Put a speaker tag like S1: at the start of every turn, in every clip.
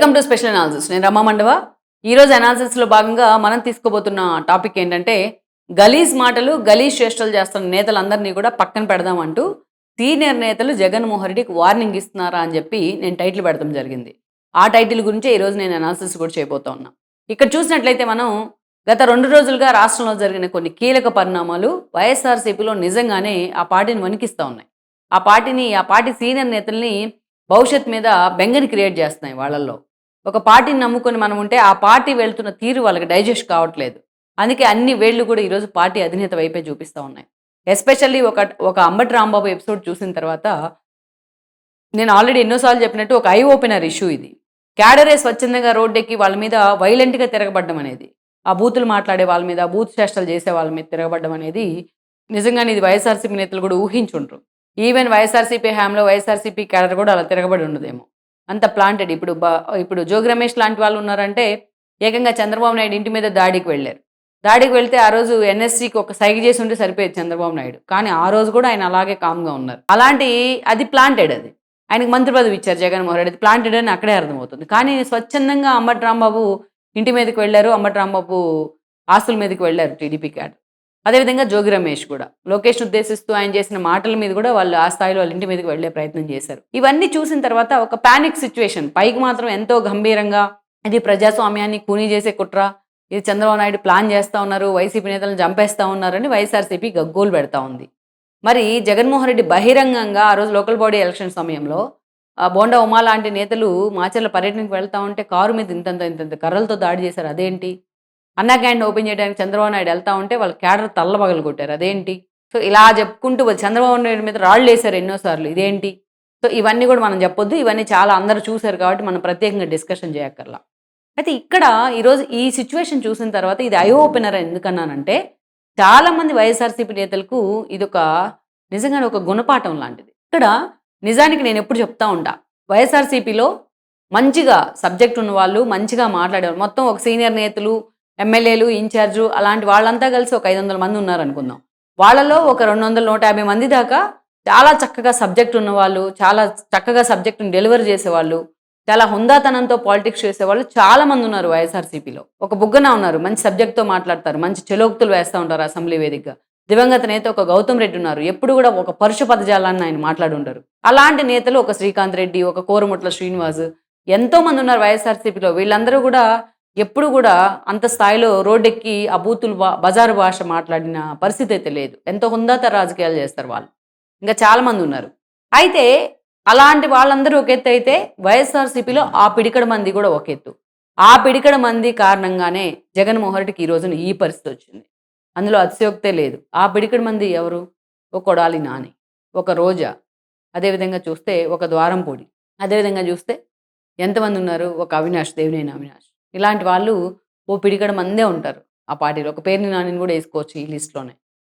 S1: Welcome to special analysis. నేను రమా మండవ. ఈరోజు అనాలిసిస్లో భాగంగా మనం తీసుకోబోతున్న టాపిక్ ఏంటంటే గలీజ్ మాటలు గలీజ్ చేష్టలు చేస్తున్న నేతలందరినీ కూడా పక్కన పెడదామంటూ సీనియర్ నేతలు జగన్మోహన్ రెడ్డికి వార్నింగ్ ఇస్తున్నారా అని చెప్పి నేను టైటిల్ పెడతాం జరిగింది. ఆ టైటిల్ గురించే ఈరోజు నేను అనాలిసిస్ కూడా చేయబోతా ఉన్నా. ఇక్కడ చూసినట్లయితే మనం గత 2 రోజులుగా రాష్ట్రంలో జరిగిన కొన్ని కీలక పరిణామాలు వైఎస్ఆర్సీపీలో నిజంగానే ఆ పార్టీని వణికిస్తూ ఉన్నాయి. ఆ పార్టీ సీనియర్ నేతల్ని భవిష్యత్ మీద బెంగని క్రియేట్ చేస్తున్నాయి వాళ్ళల్లో. ఒక పార్టీని నమ్ముకొని మనం ఉంటే ఆ పార్టీ వెళ్తున్న తీరు వాళ్ళకి డైజెస్ట్ కావట్లేదు. అందుకే అన్ని వేళ్ళు కూడా ఈరోజు పార్టీ అధినేత వైపే చూపిస్తూ ఉన్నాయి. ఎస్పెషల్లీ ఒక అంబటి రాంబాబు ఎపిసోడ్ చూసిన తర్వాత నేను ఆల్రెడీ ఎన్నోసార్లు చెప్పినట్టు ఒక ఐ ఓపెనర్ ఇష్యూ ఇది. క్యాడరే స్వచ్ఛందంగా రోడ్డెక్కి వాళ్ళ మీద వైలెంట్‌గా తిరగబడ్డం అనేది, ఆ బూతులు మాట్లాడే వాళ్ళ మీద, బూత్ చేష్టలు చేసే వాళ్ళ మీద తిరగబడ్డం అనేది నిజంగానే ఇది వైఎస్ఆర్సీపీ నేతలు కూడా ఊహించుండ్రు. ఈవెన్ వైఎస్ఆర్సీపీ హయాంలో వైఎస్ఆర్సీపీ క్యాడర్ కూడా అలా తిరగబడి ఉండదేమో. అంత ప్లాంటెడ్. ఇప్పుడు జోగి రమేష్ లాంటి వాళ్ళు ఉన్నారంటే ఏకంగా చంద్రబాబు నాయుడు ఇంటి మీద దాడికి వెళ్లారు. దాడికి వెళ్తే ఆ రోజు ఎన్ఎస్సీకి ఒక సైగ చేసి ఉంటే సరిపోయేది చంద్రబాబు నాయుడు. కానీ ఆ రోజు కూడా ఆయన అలాగే కామ్‌గా ఉన్నారు. అది ప్లాంటెడ్ అది. ఆయనకు మంత్రి పదవి ఇచ్చారు జగన్మోహన్ రెడ్డి. అది ప్లాంటెడ్ అని అక్కడే అర్థమవుతుంది. కానీ స్వచ్ఛందంగా అంబటి రాంబాబు ఇంటి మీదకి వెళ్లారు. అంబటి రాంబాబు ఆస్తుల మీదకి వెళ్లారు టీడీపీ క్యాడర్. అదేవిధంగా జోగి రమేష్ కూడా లోకేష్‌ని ఉద్దేశిస్తూ ఆయన చేసిన మాటల మీద కూడా వాళ్ళు ఆ స్థాయిలో వాళ్ళ ఇంటి మీదకి వెళ్లే ప్రయత్నం చేశారు. ఇవన్నీ చూసిన తర్వాత ఒక పానిక్ సిచ్యువేషన్, పైకి మాత్రం ఎంతో గంభీరంగా ఇది ప్రజాస్వామ్యాన్ని కూనీ చేసే కుట్ర, ఇది చంద్రబాబు నాయుడు ప్లాన్ చేస్తా ఉన్నారు, వైసీపీ నేతలను చంపేస్తా ఉన్నారని వైఎస్ఆర్సీపీ గగ్గోలు పెడతా ఉంది. మరి జగన్మోహన్ రెడ్డి బహిరంగంగా ఆ రోజు లోకల్ బాడీ ఎలక్షన్ సమయంలో బోండా ఉమా లాంటి నేతలు మాచర్ల పర్యటనకు వెళ్తా ఉంటే కారు మీద ఇంతంత కర్రలతో దాడి చేశారు. అదేంటి? అన్నా క్యాంటీన్ ఓపెన్ చేయడానికి చంద్రబాబు నాయుడు వెళ్తా ఉంటే వాళ్ళ క్యాడర్ తల్ల పగలగొట్టారు. అదేంటి? సో ఇలా చెప్పుకుంటూ చంద్రబాబు నాయుడు మీద రాళ్ళేశారు ఎన్నోసార్లు. ఇదేంటి? సో ఇవన్నీ కూడా మనం చెప్పొద్దు. ఇవన్నీ చాలా అందరూ చూశారు కాబట్టి మనం ప్రత్యేకంగా డిస్కషన్ చేయక్కర్లా. అయితే ఇక్కడ ఈరోజు ఈ సిచ్యువేషన్ చూసిన తర్వాత ఇది ఐ ఓపెనర్ ఎందుకన్నానంటే చాలామంది వైఎస్ఆర్సీపీ నేతలకు ఇదొక నిజంగానే ఒక గుణపాఠం లాంటిది. ఇక్కడ నిజానికి నేను ఎప్పుడు చెప్తా ఉంటా, వైఎస్ఆర్సీపీలో మంచిగా సబ్జెక్ట్ ఉన్న వాళ్ళు, మంచిగా మాట్లాడేవాళ్ళు, మొత్తం ఒక సీనియర్ నేతలు, ఎమ్మెల్యేలు, ఇన్ఛార్జు అలాంటి వాళ్ళంతా కలిసి ఒక 500 మంది ఉన్నారనుకుందాం. వాళ్ళలో ఒక 200, 150 మంది దాకా చాలా చక్కగా సబ్జెక్ట్ ఉన్నవాళ్ళు, చాలా చక్కగా సబ్జెక్ట్‌ని డెలివర్ చేసేవాళ్ళు, చాలా హుందాతనంతో పాలిటిక్స్ చేసేవాళ్ళు చాలామంది ఉన్నారు వైఎస్ఆర్సీపీలో. ఒక బుగ్గన ఉన్నారు, మంచి సబ్జెక్ట్‌తో మాట్లాడతారు, మంచి చెలోక్తులు వేస్తూ ఉంటారు అసెంబ్లీ వేదికగా. దివంగత నేత ఒక గౌతమ్ రెడ్డి ఉన్నారు, ఎప్పుడు కూడా ఒక పరుష పదజాలాన్ని ఆయన మాట్లాడుంటారు. అలాంటి నేతలు ఒక శ్రీకాంత్ రెడ్డి, ఒక కోరముట్ల శ్రీనివాస్ ఎంతోమంది ఉన్నారు వైఎస్ఆర్సీపీలో. వీళ్ళందరూ కూడా ఎప్పుడు కూడా అంత స్థాయిలో రోడ్డెక్కి ఆ బూతులు బజారు భాష మాట్లాడిన పరిస్థితి అయితే లేదు. ఎంతో హుందాత రాజకీయాలు చేస్తారు వాళ్ళు. ఇంకా చాలామంది ఉన్నారు. అయితే అలాంటి వాళ్ళందరూ ఒక ఎత్తు అయితే వైఎస్ఆర్సీపీలో ఆ పిడికడ మంది కూడా ఒక ఎత్తు. ఆ పిడికడ మంది కారణంగానే జగన్మోహన్ రెడ్డికి ఈ రోజున ఈ పరిస్థితి వచ్చింది. అందులో అతిశయోక్తే లేదు. ఆ పిడికడ మంది ఎవరు? ఒక కొడాలి నాని, ఒక రోజా, అదేవిధంగా చూస్తే ఒక ద్వారంపూడి, అదేవిధంగా చూస్తే ఎంతమంది ఉన్నారు? ఒక అవినాష్, దేవినేని అవినాష్. ఇలాంటి వాళ్ళు ఓ పిడికడ మందే ఉంటారు ఆ పార్టీలో. ఒక పేరుని నానిని కూడా వేసుకోవచ్చు ఈ లిస్ట్‌లోనే.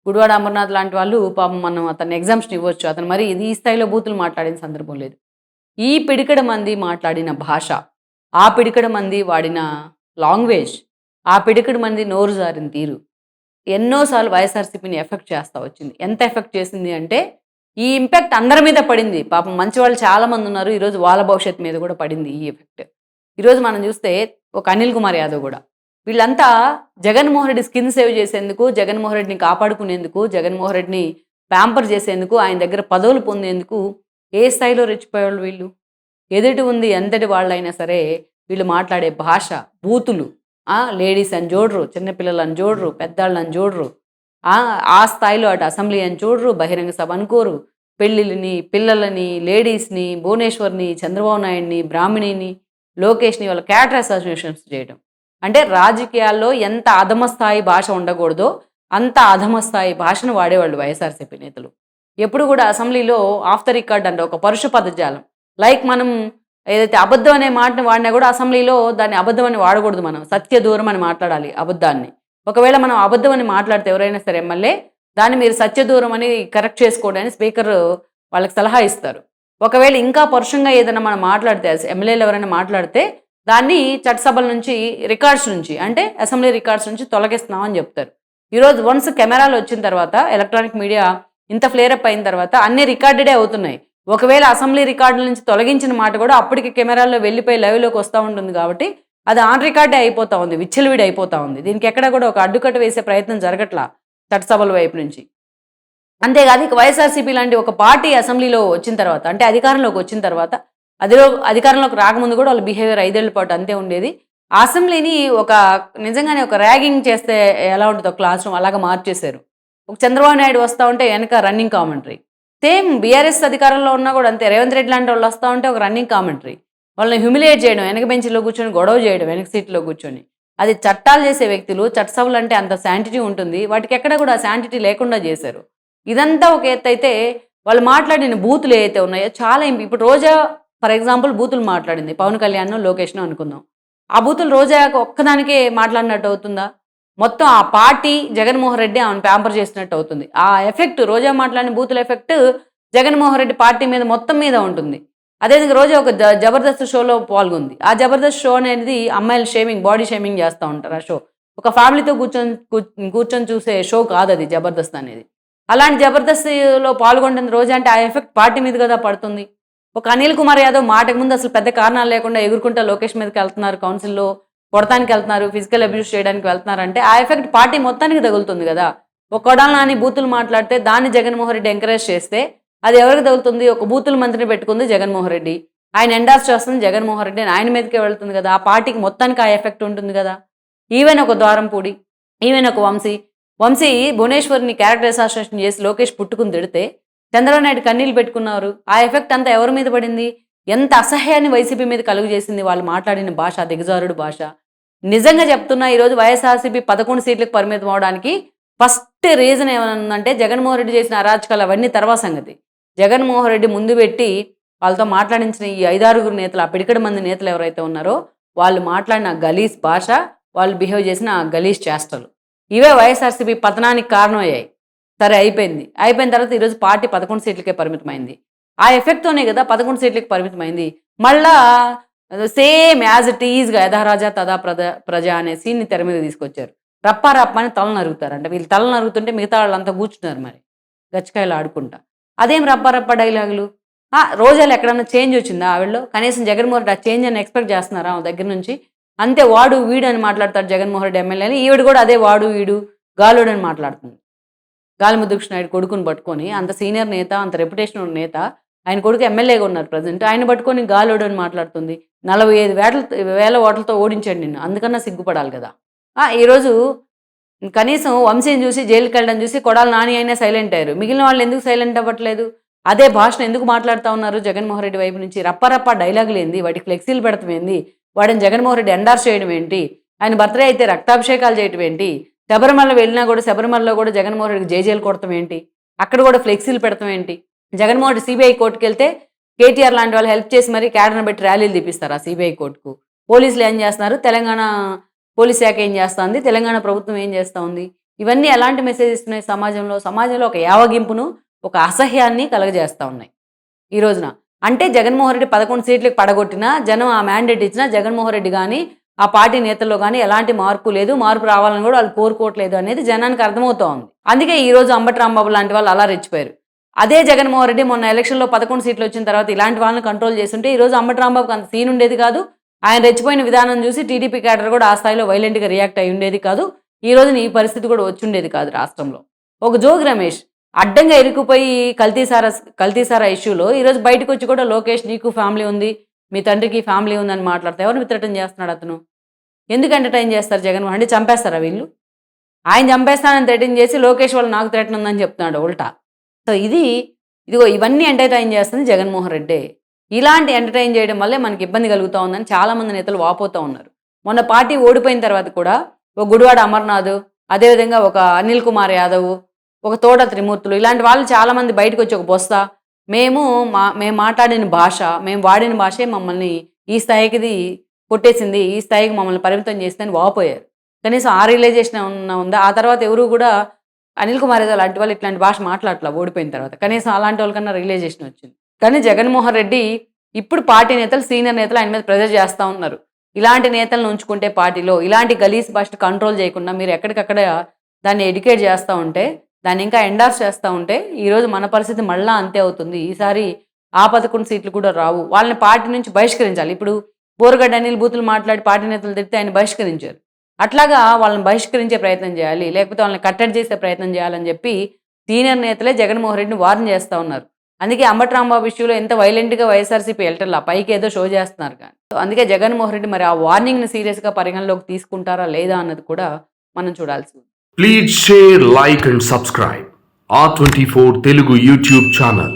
S1: గుడివాడ అమర్నాథ్ లాంటి వాళ్ళు పాపం మనం అతన్ని ఎగ్జామ్షన్ ఇవ్వచ్చు. అతను మరి ఈ స్థాయిలో బూతులు మాట్లాడిన సందర్భం లేదు. ఈ పిడికడ మంది మాట్లాడిన భాష, ఆ పిడికడ మంది వాడిన లాంగ్వేజ్, ఆ పిడికడ మంది నోరు జారిన తీరు ఎన్నోసార్లు వైఎస్ఆర్సీపీని ఎఫెక్ట్ చేస్తా వచ్చింది. ఎంత ఎఫెక్ట్ చేసింది అంటే ఈ ఇంపాక్ట్ అందరి మీద పడింది. పాపం మంచి వాళ్ళు చాలామంది ఉన్నారు. ఈరోజు వాళ్ళ భవిష్యత్తు మీద కూడా పడింది ఈ ఎఫెక్ట్. ఈరోజు మనం చూస్తే ఒక అనిల్ కుమార్ యాదవ్ కూడా, వీళ్ళంతా జగన్మోహన్ రెడ్డి స్కిన్ సేవ్ చేసేందుకు, జగన్మోహన్ రెడ్డిని కాపాడుకునేందుకు, జగన్మోహన్ రెడ్డిని ప్యాంపర్ చేసేందుకు, ఆయన దగ్గర పదవులు పొందేందుకు ఏ స్థాయిలో రెచ్చిపోయేవాళ్ళు వీళ్ళు. ఎదుటి ఉంది ఎంతటి వాళ్ళైనా సరే వీళ్ళు మాట్లాడే భాష, బూతులు, లేడీస్ అని చూడరు, చిన్నపిల్లలని చూడరు, పెద్దాళ్ళని చూడరు, ఆ స్థాయిలో అటు అసెంబ్లీ అని చూడరు, బహిరంగ సభ అనుకోరు, పెళ్ళిళ్ళని, పిల్లలని, లేడీస్ని, భువనేశ్వర్ని, చంద్రబాబు నాయుడిని, బ్రాహ్మణిని, లోకేష్ని వాళ్ళ క్యాడర్ అసోసియేషన్స్ చేయడం. అంటే రాజకీయాల్లో ఎంత అధమస్థాయి భాష ఉండకూడదో అంత అధమస్థాయి భాషను వాడేవాళ్ళు వైఎస్ఆర్సీపీ నేతలు. ఎప్పుడు కూడా అసెంబ్లీలో ఆఫ్ ద రికార్డ్ అంటే ఒక పరుష పదజాలం, లైక్ మనం ఏదైతే అబద్ధం అనే మాటను వాడినా కూడా అసెంబ్లీలో దాన్ని అబద్ధం అని వాడకూడదు. మనం సత్య దూరం అని మాట్లాడాలి అబద్ధాన్ని. ఒకవేళ మనం అబద్ధం అని మాట్లాడితే ఎవరైనా సరే ఎమ్మెల్యే, దాన్ని మీరు సత్య దూరం అని కరెక్ట్ చేసుకోవడానికి స్పీకర్ వాళ్ళకి సలహా ఇస్తారు. ఒకవేళ ఇంకా పరుషంగా ఏదైనా మనం మాట్లాడితే, ఎమ్మెల్యేలు ఎవరైనా మాట్లాడితే దాన్ని చట్టసభల నుంచి, రికార్డ్స్ నుంచి, అంటే అసెంబ్లీ రికార్డ్స్ నుంచి తొలగిస్తున్నామని చెప్తారు. ఈరోజు వన్స్ కెమెరాలు వచ్చిన తర్వాత, ఎలక్ట్రానిక్ మీడియా ఇంత ఫ్లేరప్ అయిన తర్వాత అన్ని రికార్డెడే అవుతున్నాయి. ఒకవేళ అసెంబ్లీ రికార్డుల నుంచి తొలగించిన మాట కూడా అప్పటికి కెమెరాల్లో వెళ్ళిపోయి లైవ్లోకి వస్తూ ఉంటుంది కాబట్టి అది ఆన్ రికార్డే అయిపోతా ఉంది, విచ్చలవిడి అయిపోతా ఉంది. దీనికి ఎక్కడ కూడా ఒక అడ్డుకట్ట వేసే ప్రయత్నం జరగట్లా చట్టసభల వైపు నుంచి. అంతేకాదు ఇక వైఎస్ఆర్సీపీ లాంటి ఒక పార్టీ అసెంబ్లీలో వచ్చిన తర్వాత, అంటే అధికారంలోకి వచ్చిన తర్వాత, అధికారంలోకి రాకముందు కూడా వాళ్ళ బిహేవియర్ 5 ఏళ్ల పాటు అంతే ఉండేది. అసెంబ్లీని నిజంగానే ఒక ర్యాగింగ్ చేస్తే ఎలా ఉంటుందో క్లాస్ రూమ్ అలాగా మార్చేశారు. ఒక చంద్రబాబు నాయుడు వస్తూ ఉంటే వెనక రన్నింగ్ కామెంటరీ. సేమ్ బీఆర్ఎస్ అధికారంలో ఉన్నా కూడా అంతే. రేవంత్ రెడ్డి లాంటి వాళ్ళు వస్తూ ఉంటే ఒక రన్నింగ్ కామెంటరీ. వాళ్ళని హ్యూమిలియేట్ చేయడం, వెనక బెంచ్లో కూర్చొని గొడవ చేయడం, వెనక సీట్లో కూర్చొని. అది చట్టాలు చేసే వ్యక్తులు, చట్టసభలు అంటే అంత శాంటిటీ ఉంటుంది, వాటికి ఎక్కడ కూడా శాంటిటీ లేకుండా చేశారు. ఇదంతా ఒక ఎత్తు అయితే, వాళ్ళు మాట్లాడిన బూతులు ఏవైతే ఉన్నాయో చాలా ఇప్పుడు రోజా ఫర్ ఎగ్జాంపుల్ బూతులు మాట్లాడింది పవన్ కళ్యాణ్ లోకేష్ను అనుకుందాం. ఆ బూతులు రోజా ఒక్కదానికే మాట్లాడినట్టు అవుతుందా? మొత్తం ఆ పార్టీ జగన్మోహన్ రెడ్డి ఆమెను ప్యాంపర్ చేసినట్టు అవుతుంది. ఆ ఎఫెక్ట్ రోజా మాట్లాడిన బూతుల ఎఫెక్ట్ జగన్మోహన్ రెడ్డి పార్టీ మీద మొత్తం మీద ఉంటుంది. అదేవిధంగా రోజా ఒక జబర్దస్త్ షోలో పాల్గొంది. ఆ జబర్దస్త్ షో అనేది అమ్మాయిలు షేమింగ్, బాడీ షేమింగ్ చేస్తూ ఉంటారు. ఆ షో ఒక ఫ్యామిలీతో కూర్చొని చూసే షో కాదు అది జబర్దస్త్ అనేది. అలాంటి జబర్దస్త్లో పాల్గొంటుంది రోజా అంటే ఆ ఎఫెక్ట్ పార్టీ మీద కదా పడుతుంది. ఒక అనిల్ కుమార్ యాదవ్ మాటకు ముందు అసలు పెద్ద కారణాలు లేకుండా ఎగురుకుంటా లోకేష్ మీదకి వెళ్తున్నారు, కౌన్సిల్లో కొడతానికి వెళ్తున్నారు, ఫిజికల్ అబ్యూస్ చేయడానికి వెళ్తున్నారు అంటే ఆ ఎఫెక్ట్ పార్టీ మొత్తానికి తగులుతుంది కదా. ఒక కొడాల నాని బూతులు మాట్లాడితే దాన్ని జగన్మోహన్ రెడ్డి ఎంకరేజ్ చేస్తే అది ఎవరికి తగులుతుంది? ఒక బూతుల మంత్రిని పెట్టుకుంది జగన్మోహన్ రెడ్డి, ఆయన ఎండార్స్ చేస్తుంది జగన్మోహన్ రెడ్డి, ఆయన మీదకే వెళ్తుంది కదా. ఆ పార్టీకి మొత్తానికి ఆ ఎఫెక్ట్ ఉంటుంది కదా. ఈవెన్ ఒక ద్వారంపూడి, ఈవెన్ ఒక వంశీ భువనేశ్వర్ని క్యారెక్టర్ అసాసినేషన్ చేసి లోకేష్ పుట్టుకుని తిడితే చంద్రబాబు నాయుడు కన్నీళ్ళు పెట్టుకున్నారు. ఆ ఎఫెక్ట్ అంతా ఎవరి మీద పడింది? ఎంత అసహ్యాన్ని వైసీపీ మీద కలుగు చేసింది వాళ్ళు మాట్లాడిన భాష, దిగజారుడు భాష. నిజంగా చెప్తున్నా, ఈరోజు వైఎస్ఆర్సీపీ 11 సీట్లకు పరిమితం అవడానికి ఫస్ట్ రీజన్ ఏమనుందంటే జగన్మోహన్ రెడ్డి చేసిన అరాచకాలు అవన్నీ తర్వాత సంగతి. జగన్మోహన్ రెడ్డి ముందు పెట్టి వాళ్ళతో మాట్లాడించిన ఈ 5-6 నేతలు, ఆ పిడికడ మంది నేతలు ఎవరైతే ఉన్నారో వాళ్ళు మాట్లాడిన గలీజ్ భాష, వాళ్ళు బిహేవ్ చేసిన గలీజ్ చేష్టలు, ఇవే వైఎస్ఆర్సీపీ పతనానికి కారణమయ్యాయి. సరే అయిపోయిన తర్వాత ఈరోజు పార్టీ 11 సీట్లకే పరిమితమైంది. ఆ ఎఫెక్ట్తోనే కదా 11 సీట్లకి పరిమితమైంది. మళ్ళా సేమ్ యాజ్ ఇట్ ఈజ్గా యథారాజా తదా ప్రజ అనే సీన్ని తెర మీద తీసుకొచ్చారు. రప్పా అని తల నరుగుతారంట. వీళ్ళు తల నరుగుతుంటే మిగతా వాళ్ళంతా కూర్చున్నారు మరి గచ్చకాయలు ఆడుకుంటా. అదేం రప్పా డైలాగులు? రోజాలు ఎక్కడన్నా చేంజ్ వచ్చిందా ఆవిడలో? కనీసం జగన్మోహన్ రెడ్డి ఆ చేంజ్ అని ఎక్స్పెక్ట్ చేస్తున్నారా ఆమె దగ్గర నుంచి? అంతే వాడు వీడు అని మాట్లాడతాడు జగన్మోహన్ రెడ్డి ఎమ్మెల్యేని. ఈవిడ కూడా అదే వాడు వీడు గాలుడు అని మాట్లాడుతుంది. గాలిముద్దు నాయుడు కొడుకుని పట్టుకొని, అంత సీనియర్ నేత, అంత రెప్యుటేషన్ ఉన్న నేత, ఆయన కొడుకు ఎమ్మెల్యేగా ఉన్నారు ప్రజెంట్, ఆయన పట్టుకొని గాలోడు అని మాట్లాడుతుంది. 45,000 ఓట్లతో ఓడించాడు నిన్ను, అందుకన్నా సిగ్గుపడాలి కదా. ఈరోజు కనీసం వంశీని చూసి జైలుకి వెళ్ళడం చూసి కొడాలి నాని అయినా సైలెంట్ అయ్యారు. మిగిలిన వాళ్ళు ఎందుకు సైలెంట్ అవ్వట్లేదు? అదే భాషను ఎందుకు మాట్లాడుతూ ఉన్నారు జగన్మోహన్ రెడ్డి వైపు నుంచి? రప్ప డైలాగులు ఏంది? వాటికి ఫ్లెక్సీలు పెడతాం ఏంది? వాడిని జగన్మోహన్ రెడ్డి ఎండార్స్ చేయడం ఏంటి? ఆయన బర్త్డే అయితే రక్తాభిషేకాలు చేయడం ఏంటి? శబరిమల వెళ్ళినా కూడా శబరిమలలో కూడా జగన్మోహన్ రెడ్డికి జైజేలు కొడతాం ఏంటి? అక్కడ కూడా ఫ్లెక్సీలు పెడతాం ఏంటి? జగన్మోహన్ రెడ్డి సిబిఐ కోర్టుకు వెళ్తే కేటీఆర్ లాంటి వాళ్ళు హెల్ప్ చేసి మరీ క్యాడర్ను పెట్టి ర్యాలీలు తీపిస్తారు ఆ సిబిఐ కోర్టుకు. పోలీసులు ఏం చేస్తున్నారు? తెలంగాణ పోలీస్ శాఖ ఏం చేస్తుంది? తెలంగాణ ప్రభుత్వం ఏం చేస్తూ ఉంది? ఇవన్నీ ఎలాంటి మెసేజ్ ఇస్తున్నాయి సమాజంలో ఒక యావగింపును, ఒక అసహ్యాన్ని కలగజేస్తూ ఉన్నాయి ఈ రోజున. అంటే జగన్మోహన్ రెడ్డి 11 సీట్లకు పడగొట్టినా, జనం ఆ మ్యాండేట్ ఇచ్చినా జగన్మోహన్ రెడ్డి కానీ ఆ పార్టీ నేతల్లో కానీ ఎలాంటి మార్పు లేదు, మార్పు రావాలని కూడా వాళ్ళు కోరుకోవట్లేదు అనేది జనానికి అర్థమవుతూ ఉంది. అందుకే ఈరోజు అంబటి రాంబాబు లాంటి వాళ్ళు అలా రెచ్చిపోయారు. అదే జగన్మోహన్ రెడ్డి మొన్న ఎలక్షన్లో 11 సీట్లు వచ్చిన తర్వాత ఇలాంటి వాళ్ళని కంట్రోల్ చేస్తుంటే ఈరోజు అంబటి రాంబాబుకి అంత సీన్ ఉండేది కాదు. ఆయన రెచ్చిపోయిన విధానం చూసి టీడీపీ క్యాడర్ కూడా ఆ స్థాయిలో వైలెంట్గా రియాక్ట్ అయి ఉండేది కాదు. ఈ రోజు ఈ పరిస్థితి కూడా వచ్చి ఉండేది కాదు రాష్ట్రంలో. ఒక జోగి రమేష్ అడ్డంగా ఇరుక్కుపోయి కల్తీసారా ఇష్యూలో ఈరోజు బయటకు వచ్చి కూడా లోకేష్ నీకు ఫ్యామిలీ ఉంది, మీ తండ్రికి ఫ్యామిలీ ఉందని మాట్లాడితే ఎవరిని థ్రెటన్ చేస్తున్నాడు అతను? ఎందుకు ఎంటర్టైన్ చేస్తారు జగన్మోహన్ రెడ్డి? చంపేస్తారా వీళ్ళు? ఆయన చంపేస్తానని థ్రెటన్ చేసి లోకేష్ వాళ్ళు నాకు థ్రెటన్ ఉందని చెప్తున్నాడు ఉల్టా. సో ఇవన్నీ ఎంటర్టైన్ చేస్తుంది జగన్మోహన్ రెడ్డి. ఇలాంటి ఎంటర్టైన్ చేయడం వల్లే మనకి ఇబ్బంది కలుగుతూ ఉందని చాలామంది నేతలు వాపోతూ ఉన్నారు. మొన్న పార్టీ ఓడిపోయిన తర్వాత కూడా ఒక గుడివాడ అమర్నాథ్, అదేవిధంగా ఒక అనిల్ కుమార్ యాదవ్, ఒక తోట త్రిమూర్తులు, ఇలాంటి వాళ్ళు చాలామంది బయటకు వచ్చి ఒక బొస్తా మేము మాట్లాడిన భాష, మేము వాడిన భాషే మమ్మల్ని ఈ స్థాయికి కొట్టేసింది, ఈ స్థాయికి మమ్మల్ని పరిమితం చేసిందని వాపోయారు. కనీసం ఆ రియలైజేషన్ ఉందా? ఆ తర్వాత ఎవరు కూడా అనిల్ కుమార్ యాదవ్ లాంటి వాళ్ళు ఇట్లాంటి భాష మాట్లాడట్లా ఓడిపోయిన తర్వాత. కనీసం అలాంటి వాళ్ళకన్నా రియలైజేషన్ వచ్చింది. కానీ జగన్మోహన్ రెడ్డి ఇప్పుడు పార్టీ నేతలు, సీనియర్ నేతలు ఆయన మీద ప్రెజర్ చేస్తూ ఉన్నారు. ఇలాంటి నేతలను ఉంచుకుంటే పార్టీలో ఇలాంటి గలీజ్ భాషను కంట్రోల్ చేయకుండా మీరు ఎక్కడికక్కడ దాన్ని ఎడ్యుకేట్ చేస్తూ ఉంటే, దాన్ని ఇంకా ఎండార్స్ చేస్తూ ఉంటే ఈరోజు మన పరిస్థితి మళ్ళీ అంతే అవుతుంది. ఈసారి ఆ 11 సీట్లు కూడా రావు. వాళ్ళని పార్టీ నుంచి బహిష్కరించాలి. ఇప్పుడు బోరుగడ్డ అనిల్ బూతులు మాట్లాడి పార్టీ నేతలు తిడితే ఆయన బహిష్కరించారు. అట్లాగా వాళ్ళని బహిష్కరించే ప్రయత్నం చేయాలి. లేకపోతే వాళ్ళని కట్టడి చేసే ప్రయత్నం చేయాలని చెప్పి సీనియర్ నేతలే జగన్మోహన్ రెడ్డిని వార్న్ చేస్తా ఉన్నారు. అందుకే అంబటి రాంబాబు విషయంలో ఎంత వైలెంట్‌గా వైఎస్ఆర్‌సీపీ ఎళ్ళటల్లా. పైకి ఏదో షో చేస్తున్నారు కానీ. సో, అందుకే జగన్మోహన్ రెడ్డి మరి ఆ వార్నింగ్‌ని సీరియస్‌గా పరిగణలోకి తీసుకుంటారా లేదా అన్నది కూడా మనం చూడాల్సి ఉంది.
S2: Please share, like and subscribe R24 Telugu YouTube channel.